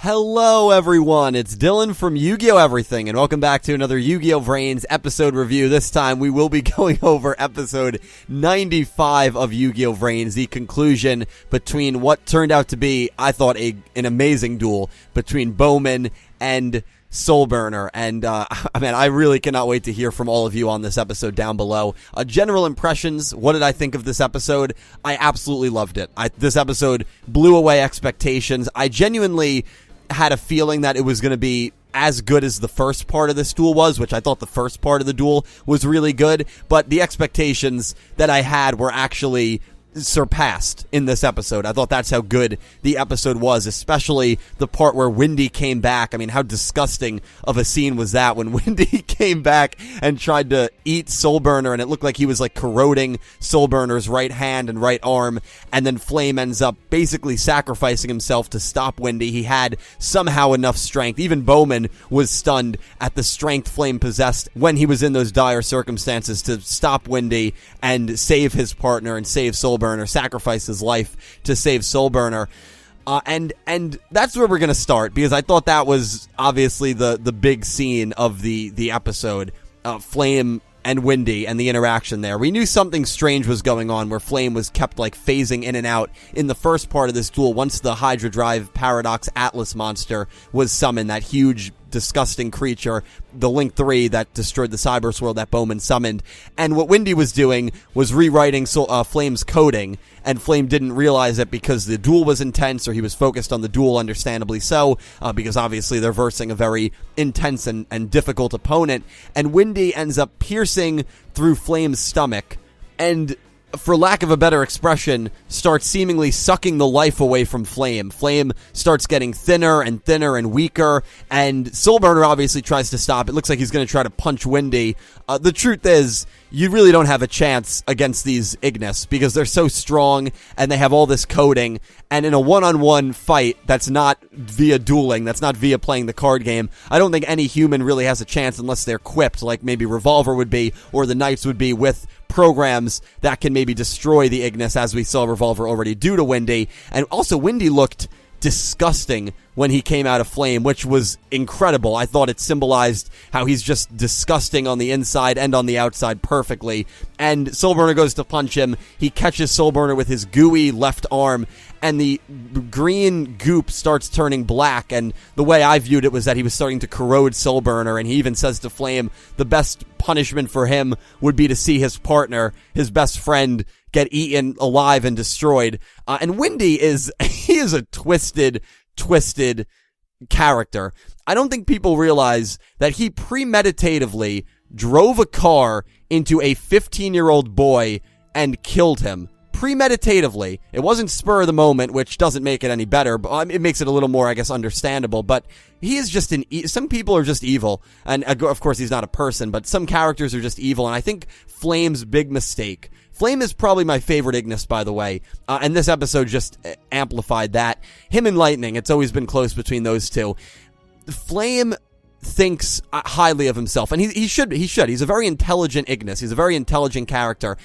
Hello everyone, it's Dylan from Yugioh Everything, and welcome back to another Yugioh VRains episode review. This time we will be going over episode 95 of Yugioh VRains, the conclusion between what turned out to be, I thought, an amazing duel between Bohman and Soulburner, and I really cannot wait to hear from all of you on this episode down below. General impressions, what did I think of this episode? I absolutely loved it. This episode blew away expectations. I genuinely had a feeling that it was going to be as good as the first part of this duel was, which I thought the first part of the duel was really good, but the expectations that I had were actually surpassed in this episode. I thought that's how good the episode was, especially the part where Windy came back. I mean, how disgusting of a scene was that when Windy came back and tried to eat Soulburner, and it looked like he was like corroding Soulburner's right hand and right arm, and then Flame ends up basically sacrificing himself to stop Windy. He had somehow enough strength. Even Bohman was stunned at the strength Flame possessed when he was in those dire circumstances to stop Windy and save his partner and save Soulburner, sacrifice his life to save Soulburner. And that's where we're going to start, because I thought that was obviously the big scene of the episode, Flame and Windy and the interaction there. We knew something strange was going on where Flame was kept like phasing in and out in the first part of this duel once the Hydra Drive Paradox Atlas monster was summoned, that huge disgusting creature, the Link 3 that destroyed the Cyberse world that Bohman summoned. And what Windy was doing was rewriting Flame's coding, and Flame didn't realize it because the duel was intense, or he was focused on the duel, understandably so, because obviously they're versing a very intense and difficult opponent. And Windy ends up piercing through Flame's stomach, and for lack of a better expression, starts seemingly sucking the life away from Flame. Flame starts getting thinner and weaker, and Soulburner obviously tries to stop. It looks like he's going to try to punch Windy. The truth is, you really don't have a chance against these Ignis, because they're so strong, and they have all this coding, and in a one-on-one fight that's not via dueling, that's not via playing the card game, I don't think any human really has a chance unless they're equipped, like maybe Revolver would be, or the Knights would be, with programs that can maybe destroy the Ignis, as we saw Revolver already do to Windy. And also, Windy looked disgusting when he came out of Flame, which was incredible. I thought it symbolized how he's just disgusting on the inside and on the outside perfectly. And Soulburner goes to punch him. He catches Soulburner with his gooey left arm, and the green goop starts turning black, and the way I viewed it was that he was starting to corrode Soulburner, and he even says to Flame the best punishment for him would be to see his partner, his best friend, get eaten alive and destroyed. And Windy he is a twisted character. I don't think people realize that he premeditatively drove a car into a 15-year-old boy and killed him. Premeditatively. It wasn't spur of the moment, which doesn't make it any better, but it makes it a little more, I guess, understandable. But he is just some people are just evil, and of course he's not a person, but some characters are just evil, and I think Flame's big mistake. Flame is probably my favorite Ignis, by the way, and this episode just amplified that. Him and Lightning, it's always been close between those two. Flame thinks highly of himself, and he should. He's a very intelligent Ignis. He's a very intelligent character.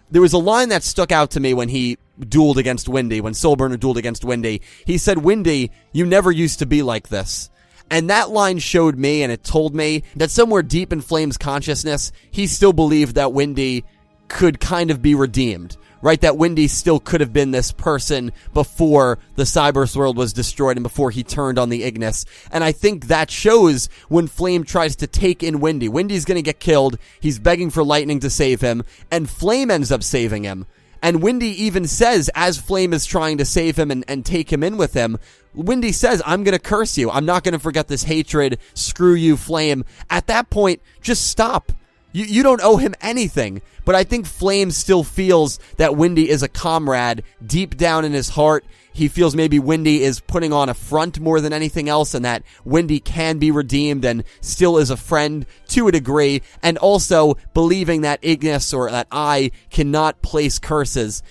There was a line that stuck out to me when he dueled against Windy, when Soulburner dueled against Windy. He said, "Windy, you never used to be like this." And that line showed me, and it told me that somewhere deep in Flame's consciousness, he still believed that Windy could kind of be redeemed, right? That Windy still could have been this person before the Cyberse world was destroyed and before he turned on the Ignis. And I think that shows when Flame tries to take in Windy. Windy's gonna get killed, he's begging for Lightning to save him, and Flame ends up saving him. And Windy even says, as Flame is trying to save him and take him in with him, Windy says, "I'm gonna curse you. I'm not gonna forget this hatred. Screw you, Flame." At that point, just stop. You don't owe him anything. But I think Flame still feels that Windy is a comrade deep down in his heart. He feels maybe Windy is putting on a front more than anything else, and that Windy can be redeemed and still is a friend to a degree, and also believing that Ignis, or that I, cannot place curses.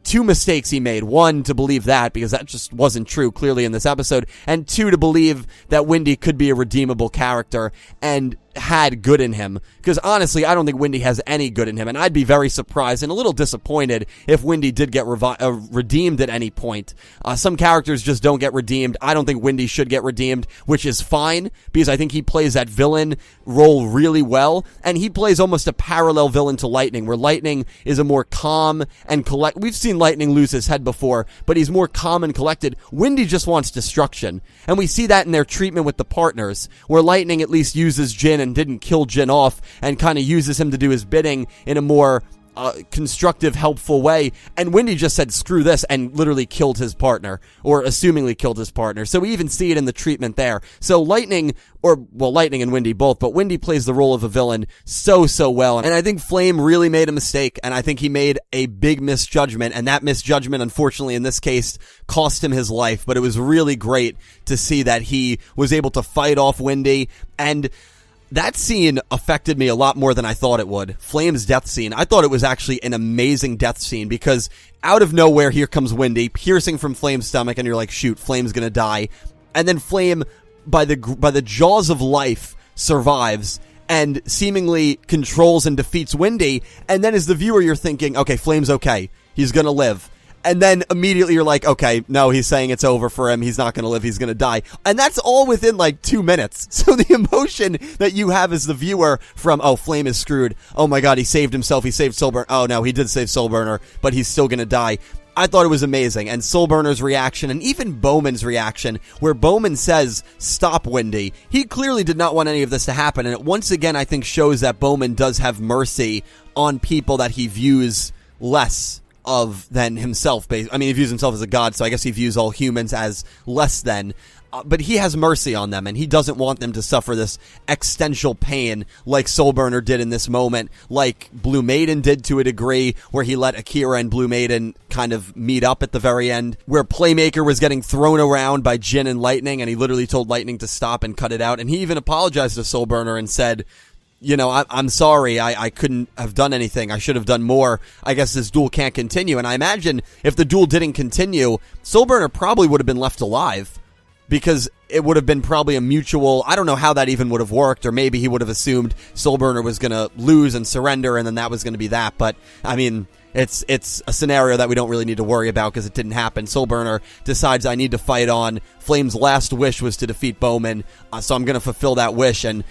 Two mistakes he made. One, to believe that, because that just wasn't true clearly in this episode, and two, to believe that Windy could be a redeemable character. And had good in him, because honestly, I don't think Windy has any good in him, and I'd be very surprised and a little disappointed if Windy did get redeemed at any point. Some characters just don't get redeemed. I don't think Windy should get redeemed, which is fine, because I think he plays that villain role really well, and he plays almost a parallel villain to Lightning, where Lightning is a more calm and we've seen Lightning lose his head before, but he's more calm and collected. Windy just wants destruction, and we see that in their treatment with the partners, where Lightning at least uses Jin and didn't kill Jin off, and kind of uses him to do his bidding in a more constructive, helpful way, and Windy just said screw this and literally killed his partner, or assumingly killed his partner. So we even see it in the treatment there. So Lightning and Windy both, but Windy plays the role of a villain so well, and I think Flame really made a mistake, and I think he made a big misjudgment, and that misjudgment, unfortunately in this case, cost him his life. But it was really great to see that he was able to fight off Windy, and that scene affected me a lot more than I thought it would. Flame's death scene. I thought it was actually an amazing death scene, because out of nowhere, here comes Windy, piercing from Flame's stomach, and you're like, shoot, Flame's gonna die. And then Flame, by the jaws of life, survives and seemingly controls and defeats Windy. And then as the viewer, you're thinking, okay, Flame's okay. He's gonna live. And then immediately you're like, okay, no, he's saying it's over for him. He's not going to live. He's going to die. And that's all within like 2 minutes. So the emotion that you have as the viewer from, oh, Flame is screwed. Oh my God, he saved himself. He saved Soulburner. Oh no, he did save Soulburner, but he's still going to die. I thought it was amazing. And Soulburner's reaction, and even Bohman's reaction, where Bohman says, stop Windy. He clearly did not want any of this to happen. And it once again, I think, shows that Bohman does have mercy on people that he views less of than himself. I mean, he views himself as a god, so I guess he views all humans as less than. But he has mercy on them, and he doesn't want them to suffer this existential pain like Soulburner did in this moment, like Blue Maiden did to a degree, where he let Akira and Blue Maiden kind of meet up at the very end, where Playmaker was getting thrown around by Jin and Lightning, and he literally told Lightning to stop and cut it out, and he even apologized to Soulburner and said, you know, I'm sorry, I couldn't have done anything. I should have done more. I guess this duel can't continue. And I imagine if the duel didn't continue, Soulburner probably would have been left alive, because it would have been probably a mutual, I don't know how that even would have worked, or maybe he would have assumed Soulburner was going to lose and surrender, and then that was going to be that. But, I mean, it's a scenario that we don't really need to worry about, because it didn't happen. Soulburner decides, I need to fight on. Flame's last wish was to defeat Bohman, so I'm going to fulfill that wish. And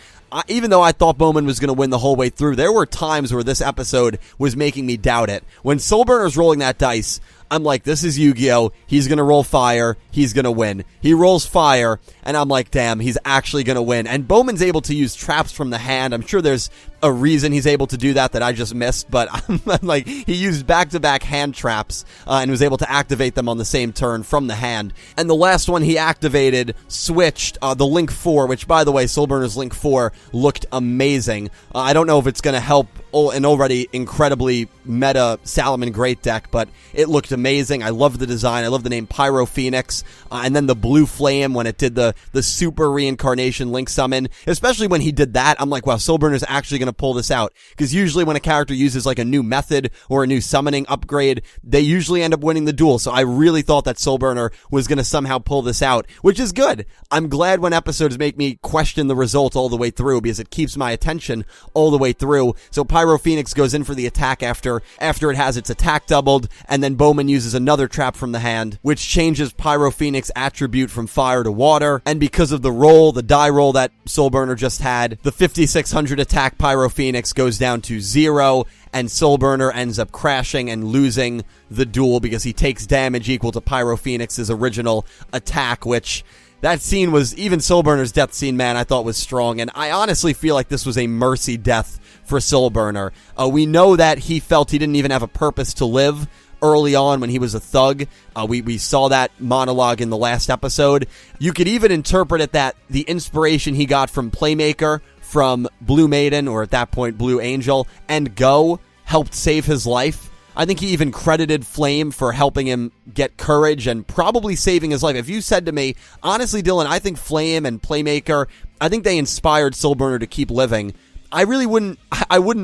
even though I thought Bohman was going to win the whole way through, there were times where this episode was making me doubt it. When Soulburner's rolling that dice, I'm like, this is Yugioh. He's going to roll fire. He's going to win. He rolls fire, and I'm like, damn, he's actually going to win. And Bowman's able to use traps from the hand. I'm sure there's a reason he's able to do that I just missed, but I'm like, he used back-to-back hand traps and was able to activate them on the same turn from the hand. And the last one he activated switched the Link 4, which, by the way, Soulburner's Link 4 looked amazing. I don't know if it's going to help an already incredibly meta Salomon Great deck, but it looked amazing. I love the design. I love the name Pyro Phoenix. And then the Blue Flame when it did the super reincarnation Link summon. Especially when he did that, I'm like, wow, Soulburner's actually going to pull this out. Because usually when a character uses like a new method or a new summoning upgrade, they usually end up winning the duel. So I really thought that Soulburner was going to somehow pull this out, which is good. I'm glad when episodes make me question the result all the way through, because it keeps my attention all the way through. So Pyro Phoenix goes in for the attack after it has its attack doubled, and then Bowman uses another trap from the hand, which changes Pyro Phoenix attribute from fire to water. And because of the die roll that Soulburner just had, the 5600 attack Pyro Phoenix goes down to 0, and Soulburner ends up crashing and losing the duel because he takes damage equal to Pyro Phoenix's original attack, which that scene was, even Soulburner's death scene, man, I thought was strong. And I honestly feel like this was a mercy death for Soulburner. We know that he felt he didn't even have a purpose to live early on when he was a thug. We saw that monologue in the last episode. You could even interpret it that the inspiration he got from Playmaker, from Blue Maiden, or at that point Blue Angel, and Go helped save his life. I think he even credited Flame for helping him get courage and probably saving his life. If you said to me, honestly, Dylan, I think Flame and Playmaker, I think they inspired Soulburner to keep living. I wouldn't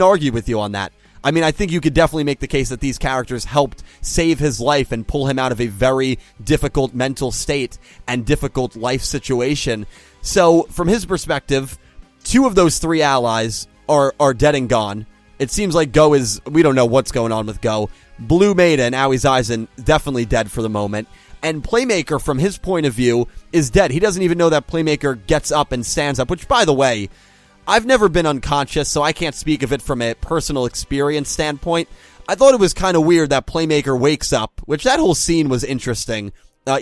argue with you on that. I mean, I think you could definitely make the case that these characters helped save his life and pull him out of a very difficult mental state and difficult life situation. So, from his perspective, 2 of those 3 allies are dead and gone. It seems like Go is, we don't know what's going on with Go. Blue Maiden, Aoi's Aizen, definitely dead for the moment. And Playmaker, from his point of view, is dead. He doesn't even know that Playmaker gets up and stands up, which, by the way, I've never been unconscious, so I can't speak of it from a personal experience standpoint. I thought it was kind of weird that Playmaker wakes up, which that whole scene was interesting.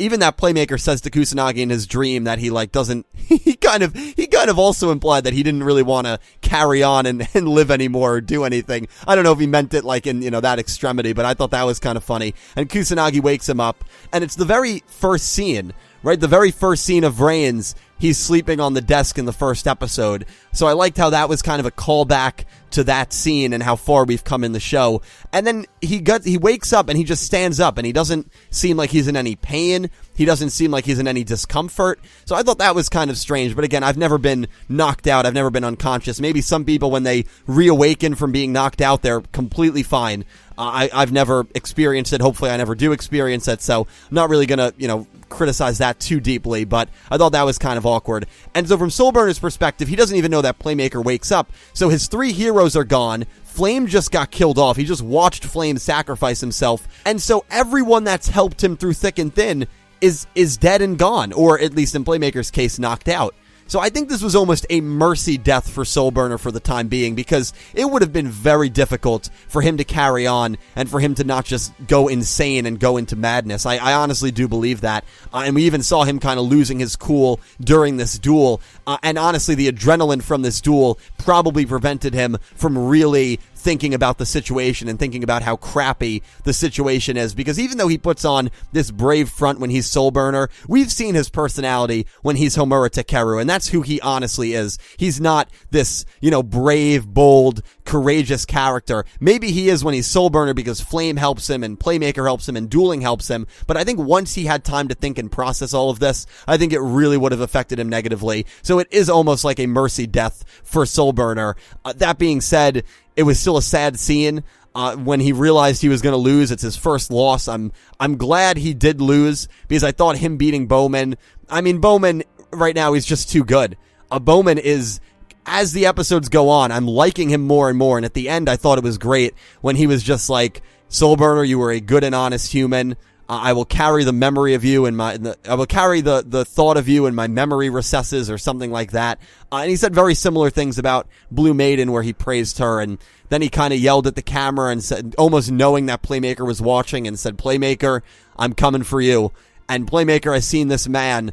Even that Playmaker says to Kusanagi in his dream that he doesn't, he kind of also implied that he didn't really want to carry on and live anymore or do anything. I don't know if he meant it like in, that extremity, but I thought that was kind of funny. And Kusanagi wakes him up, and it's the very first scene, right? The very first scene of VRains, he's sleeping on the desk in the first episode. So I liked how that was kind of a callback to that scene and how far we've come in the show. And then he wakes up and he just stands up, and he doesn't seem like he's in any pain. He doesn't seem like he's in any discomfort. So I thought that was kind of strange. But again, I've never been knocked out. I've never been unconscious. Maybe some people, when they reawaken from being knocked out, they're completely fine. I've never experienced it. Hopefully I never do experience it. So I'm not really going to, criticize that too deeply, but I thought that was kind of awkward. And so from Soulburner's perspective, he doesn't even know that Playmaker wakes up. So his 3 heroes are gone. Flame just got killed off. He just watched Flame sacrifice himself. And so everyone that's helped him through thick and thin is dead and gone, or at least in Playmaker's case, knocked out. So I think this was almost a mercy death for Soulburner for the time being, because it would have been very difficult for him to carry on and for him to not just go insane and go into madness. I honestly do believe that. And we even saw him kind of losing his cool during this duel. And honestly, the adrenaline from this duel probably prevented him from really thinking about the situation and thinking about how crappy the situation is, because even though he puts on this brave front when he's Soulburner, we've seen his personality when he's Homura Takeru, and that's who he honestly is. He's not this, brave, bold, courageous character. Maybe he is when he's Soulburner because Flame helps him and Playmaker helps him and dueling helps him, but I think once he had time to think and process all of this, I think it really would have affected him negatively. So it is almost like a mercy death for Soulburner. That being said, it was still a sad scene. When he realized he was going to lose, it's his first loss. I'm glad he did lose, because I thought him beating Bohman. I mean, Bohman right now is just too good. Bohman is, as the episodes go on, I'm liking him more and more. And at the end, I thought it was great when he was just like, Soulburner, you were a good and honest human. I will carry the memory of you I will carry the thought of you in my memory recesses, or something like that. And he said very similar things about Blue Maiden, where he praised her, and then he kind of yelled at the camera and said, almost knowing that Playmaker was watching, and said, Playmaker, I'm coming for you. And Playmaker has seen this man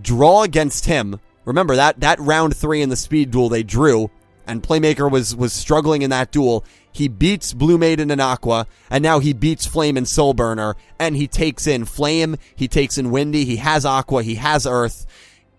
draw against him. Remember that round 3 in the speed duel they drew, and Playmaker was struggling in that duel. He beats Blue Maiden and Aqua, and now he beats Flame and Soulburner, and he takes in Flame, he takes in Windy, he has Aqua, he has Earth.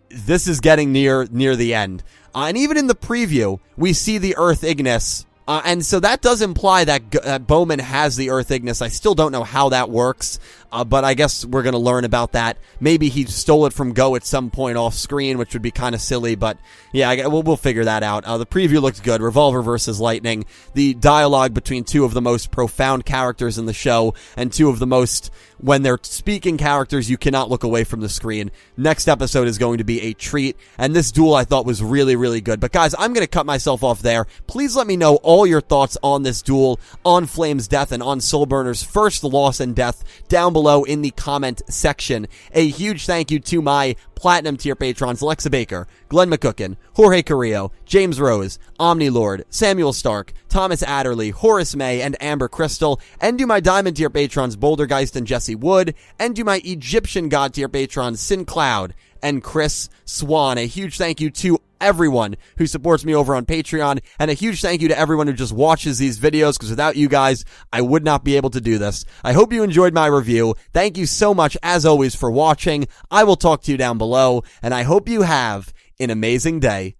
This is getting near the end. And even in the preview, we see the Earth Ignis. And so that does imply that Bohman has the Earth Ignis. I still don't know how that works, but I guess we're going to learn about that. Maybe he stole it from Go at some point off screen, which would be kind of silly, but yeah, we'll figure that out. The preview looks good. Revolver versus Lightning. The dialogue between 2 of the most profound characters in the show, and 2 of the most, when they're speaking characters, you cannot look away from the screen. Next episode is going to be a treat, and this duel I thought was really, really good. But guys, I'm going to cut myself off there. Please let me know all your thoughts on this duel, on Flame's death, and on Soulburner's first loss and death down below in the comment section. A huge thank you to my Platinum tier patrons: Alexa Baker, Glen McGookin, Jorge Carrillo, James Rose, Omni Lord, Samuel Stark, Thomas Adderley, Horace Maye, and Amber Crystal, and to my Diamond tier patrons Bouldergeist and Jesse Wood, and to my Egyptian God tier patrons Syn Cloud and Chris Swan. A huge thank you to everyone who supports me over on Patreon, and a huge thank you to everyone who just watches these videos, because without you guys, I would not be able to do this. I hope you enjoyed my review. Thank you so much, as always, for watching. I will talk to you down below, and I hope you have an amazing day.